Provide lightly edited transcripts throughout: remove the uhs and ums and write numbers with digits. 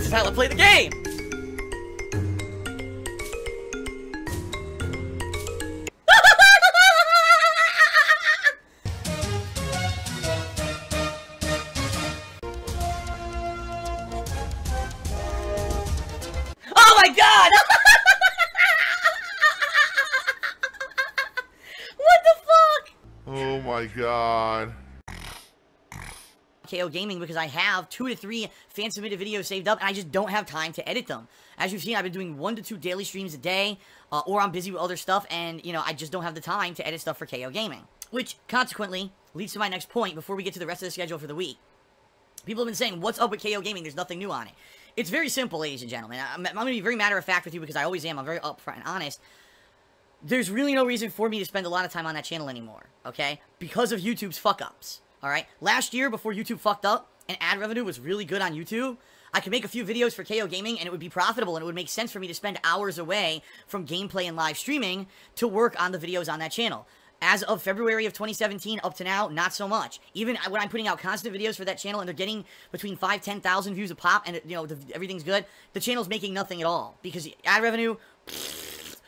This is how I play the game! Oh my god! What the fuck? Oh my god. KO Gaming because I have 2 to 3 fan-submitted videos saved up, and I just don't have time to edit them. As you've seen, I've been doing 1 to 2 daily streams a day, or I'm busy with other stuff, and, you know, I just don't have the time to edit stuff for KO Gaming. Which, consequently, leads to my next point before we get to the rest of the schedule for the week. People have been saying, what's up with KO Gaming? There's nothing new on it. It's very simple, ladies and gentlemen. I'm going to be very matter-of-fact with you because I always am. I'm very upfront and honest. There's really no reason for me to spend a lot of time on that channel anymore, okay? Because of YouTube's fuck-ups. Alright, last year, before YouTube fucked up, and ad revenue was really good on YouTube, I could make a few videos for KO Gaming, and it would be profitable, and it would make sense for me to spend hours away from gameplay and live streaming to work on the videos on that channel. As of February of 2017, up to now, not so much. Even when I'm putting out constant videos for that channel, and they're getting between 5,000-10,000 views a pop, and, you know, everything's good, the channel's making nothing at all, because ad revenue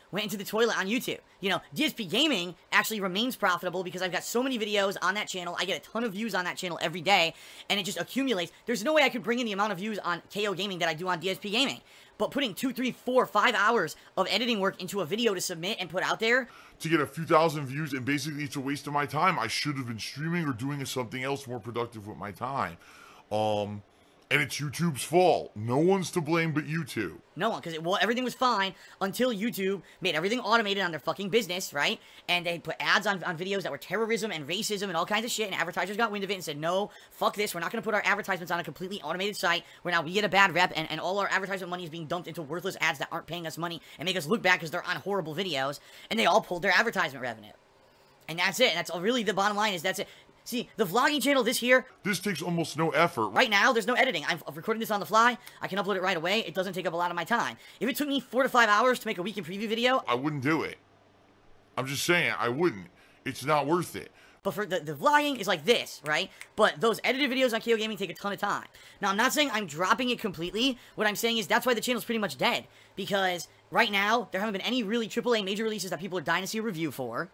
went into the toilet on YouTube. You know, DSP Gaming actually remains profitable because I've got so many videos on that channel. I get a ton of views on that channel every day, and it just accumulates. There's no way I could bring in the amount of views on KO Gaming that I do on DSP Gaming. But putting 2, 3, 4, 5 hours of editing work into a video to submit and put out there to get a few thousand views, and basically it's a waste of my time. I should have been streaming or doing something else more productive with my time. And it's YouTube's fault. No one's to blame but YouTube. No one, because, well, everything was fine until YouTube made everything automated on their fucking business, right? And they put ads on videos that were terrorism and racism and all kinds of shit, and advertisers got wind of it and said, no, fuck this, we're not going to put our advertisements on a completely automated site where now we get a bad rep, and all our advertisement money is being dumped into worthless ads that aren't paying us money and make us look bad because they're on horrible videos, and they all pulled their advertisement revenue. And that's it. That's really the bottom line is that's it. See, the vlogging channel this year... This takes almost no effort. Right now, there's no editing. I'm recording this on the fly. I can upload it right away. It doesn't take up a lot of my time. If it took me 4 to 5 hours to make a weekend preview video... I wouldn't do it. I'm just saying, I wouldn't. It's not worth it. But for the vlogging is like this, right? But those edited videos on KO Gaming take a ton of time. Now, I'm not saying I'm dropping it completely. What I'm saying is that's why the channel's pretty much dead. Because right now, there haven't been any really AAA major releases that people are dying to see a review for.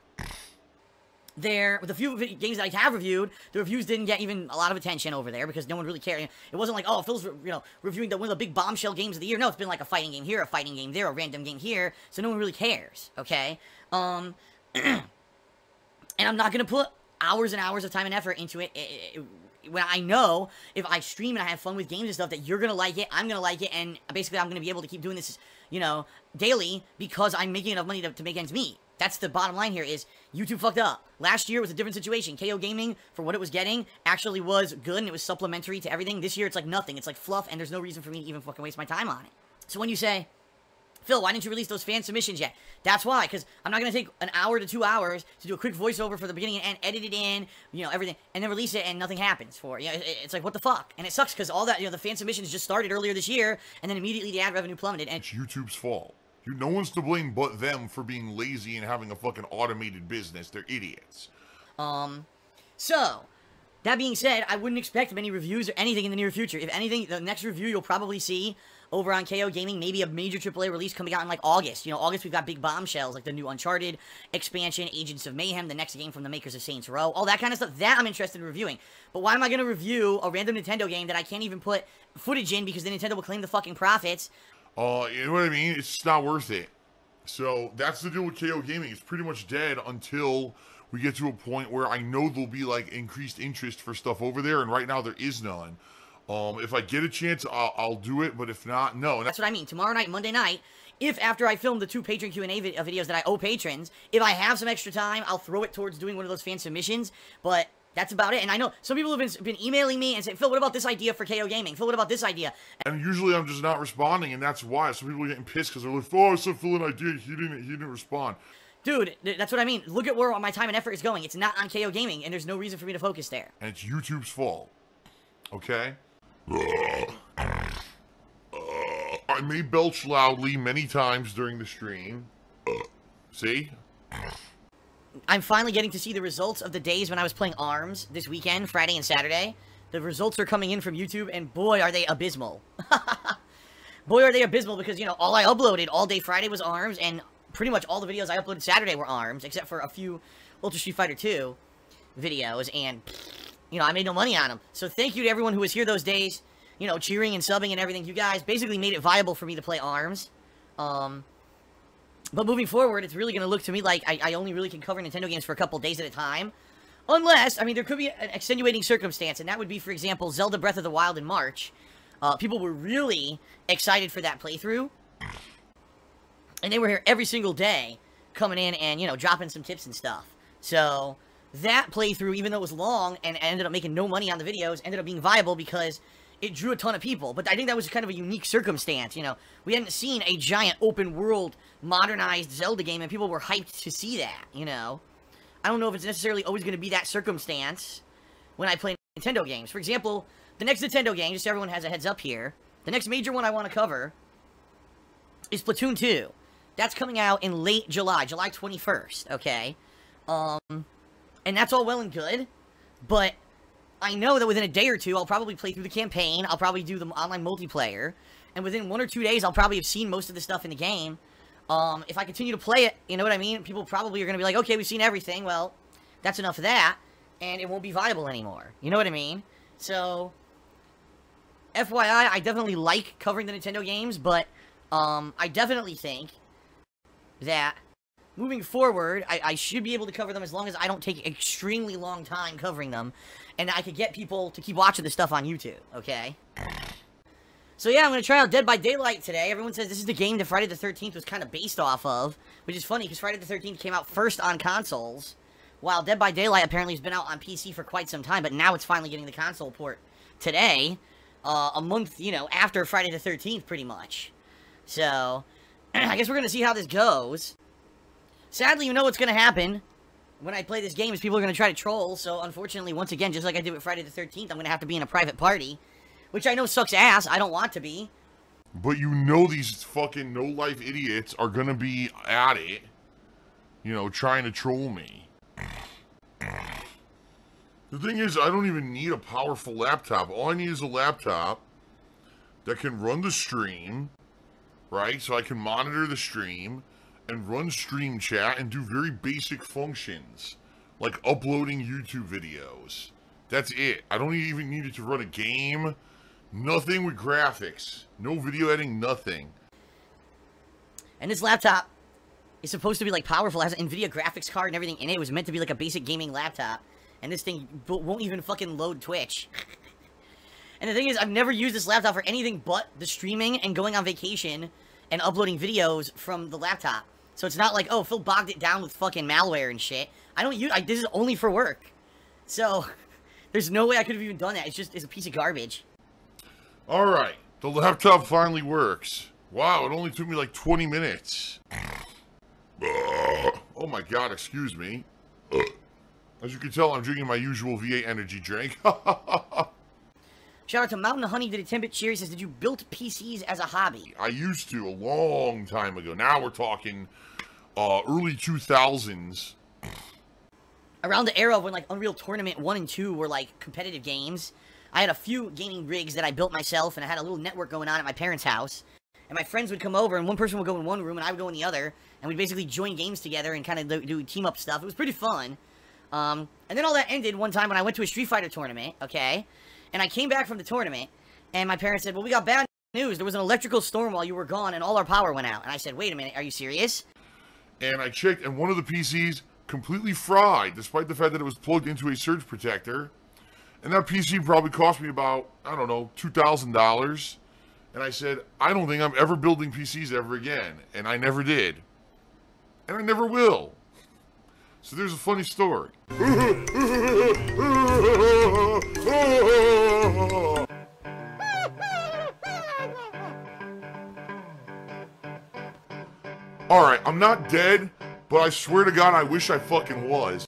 With a few games that I have reviewed, the reviews didn't get even a lot of attention over there because no one really cared. It wasn't like, oh, Phil's, reviewing one of the big bombshell games of the year. No, it's been like a fighting game here, a fighting game there, a random game here, so no one really cares, okay? And I'm not gonna put hours and hours of time and effort into it when I know if I stream and I have fun with games and stuff that you're gonna like it, I'm gonna like it, and basically I'm gonna be able to keep doing this, daily because I'm making enough money to make ends meet. That's the bottom line here is YouTube fucked up. Last year was a different situation. KO Gaming, for what it was getting, actually was good and it was supplementary to everything. This year it's like nothing. It's like fluff and there's no reason for me to even fucking waste my time on it. So when you say, Phil, why didn't you release those fan submissions yet? That's why, because I'm not going to take an hour to 2 hours to do a quick voiceover for the beginning and end, edit it in, everything, and then release it and nothing happens for it. It's like, what the fuck? And it sucks because all that, the fan submissions just started earlier this year and then immediately the ad revenue plummeted. And it's YouTube's fault. No one's to blame but them for being lazy and having a fucking automated business. They're idiots. So, that being said, I wouldn't expect many reviews or anything in the near future. If anything, the next review you'll probably see over on KO Gaming, maybe a major AAA release coming out in, like, August. August we've got big bombshells, like the new Uncharted expansion, Agents of Mayhem, the next game from the makers of Saints Row, all that kind of stuff. That I'm interested in reviewing. But why am I going to review a random Nintendo game that I can't even put footage in because the Nintendo will claim the fucking profits? You know what I mean? It's just not worth it. So, that's the deal with KO Gaming. It's pretty much dead until we get to a point where I know there'll be, like, increased interest for stuff over there, and right now there is none. If I get a chance, I'll do it, but if not, no. That's what I mean. Tomorrow night, Monday night, if after I film the 2 patron Q&A videos that I owe patrons, if I have some extra time, I'll throw it towards doing one of those fan submissions, but... that's about it. And I know some people have been emailing me and saying, Phil, what about this idea for KO Gaming? Phil, what about this idea? And usually I'm just not responding, and that's why. Some people are getting pissed because they're like, oh, I sent Phil an idea. He didn't respond. Dude, that's what I mean. Look at where my time and effort is going. It's not on KO Gaming, and there's no reason for me to focus there. And it's YouTube's fault. Okay? I may belch loudly many times during the stream. See? I'm finally getting to see the results of the days when I was playing ARMS this weekend, Friday and Saturday. The results are coming in from YouTube, and boy, are they abysmal. boy, are they abysmal, because, you know, all I uploaded all day Friday was ARMS, and pretty much all the videos I uploaded Saturday were ARMS, except for a few Ultra Street Fighter 2 videos, and, you know, I made no money on them. So thank you to everyone who was here those days, you know, cheering and subbing and everything. You guys basically made it viable for me to play ARMS. But moving forward, it's really going to look to me like I only really can cover Nintendo games for a couple days at a time. Unless, I mean, there could be an extenuating circumstance, and that would be, for example, Zelda Breath of the Wild in March. People were really excited for that playthrough. And they were here every single day, coming in and, you know, dropping some tips and stuff. So, that playthrough, even though it was long, and ended up making no money on the videos, ended up being viable because it drew a ton of people. But I think that was kind of a unique circumstance, you know. We hadn't seen a giant open-world, modernized Zelda game, and people were hyped to see that, you know. I don't know if it's necessarily always going to be that circumstance when I play Nintendo games. For example, the next Nintendo game, just so everyone has a heads up here, the next major one I want to cover is Splatoon 2. That's coming out in late July, July 21st, okay? And that's all well and good, but I know that within a day or two, I'll probably play through the campaign, I'll probably do the online multiplayer, and within 1 or 2 days, I'll probably have seen most of the stuff in the game. If I continue to play it, you know what I mean? People probably are going to be like, okay, we've seen everything. Well, that's enough of that, and it won't be viable anymore. You know what I mean? So, FYI, I definitely like covering the Nintendo games, but I definitely think that moving forward, I should be able to cover them as long as I don't take an extremely long time covering them, and I could get people to keep watching this stuff on YouTube, okay? So yeah, I'm going to try out Dead by Daylight today. Everyone says this is the game that Friday the 13th was kind of based off of, which is funny because Friday the 13th came out first on consoles, while Dead by Daylight apparently has been out on PC for quite some time, but now it's finally getting the console port today, a month, you know, after Friday the 13th, pretty much. So, I guess we're going to see how this goes. Sadly, you know what's going to happen when I play this game is people are going to try to troll, so unfortunately, once again, just like I did with Friday the 13th, I'm going to have to be in a private party. Which I know sucks ass. I don't want to be. But you know these fucking no-life idiots are gonna be at it, you know, trying to troll me. The thing is, I don't even need a powerful laptop. All I need is a laptop that can run the stream, right? So I can monitor the stream and run stream chat and do very basic functions, like uploading YouTube videos. That's it. I don't even need it to run a game. Nothing with graphics. No video editing, nothing. And this laptop is supposed to be, like, powerful. It has an NVIDIA graphics card and everything in it. It was meant to be, like, a basic gaming laptop. And this thing won't even fucking load Twitch. And the thing is, I've never used this laptop for anything but the streaming and going on vacation and uploading videos from the laptop. So it's not like, oh, Phil bogged it down with fucking malware and shit. I don't use... this is only for work. So, there's no way I could have even done that. It's a piece of garbage. Alright, the laptop finally works. Wow, it only took me like 20 minutes. Oh my god, excuse me. As you can tell, I'm drinking my usual V8 energy drink. Shout out to Mountain Honey did a 10-bit cheer. He says, did you build PCs as a hobby? I used to, a long time ago. Now we're talking early 2000s. Around the era when, like, Unreal Tournament 1 and 2 were, like, competitive games. I had a few gaming rigs that I built myself, and I had a little network going on at my parents' house. And my friends would come over, and one person would go in one room, and I would go in the other, and we'd basically join games together and kind of do team-up stuff. It was pretty fun. And then all that ended one time when I went to a Street Fighter tournament, okay? And I came back from the tournament, and my parents said, well, we got bad news. There was an electrical storm while you were gone, and all our power went out. And I said, wait a minute, are you serious? And I checked, and one of the PCs completely fried, despite the fact that it was plugged into a surge protector. And that PC probably cost me about, I don't know, $2,000. And I said, I don't think I'm ever building PCs ever again. And I never did. And I never will. So there's a funny story. Alright, I'm not dead, but I swear to God I wish I fucking was.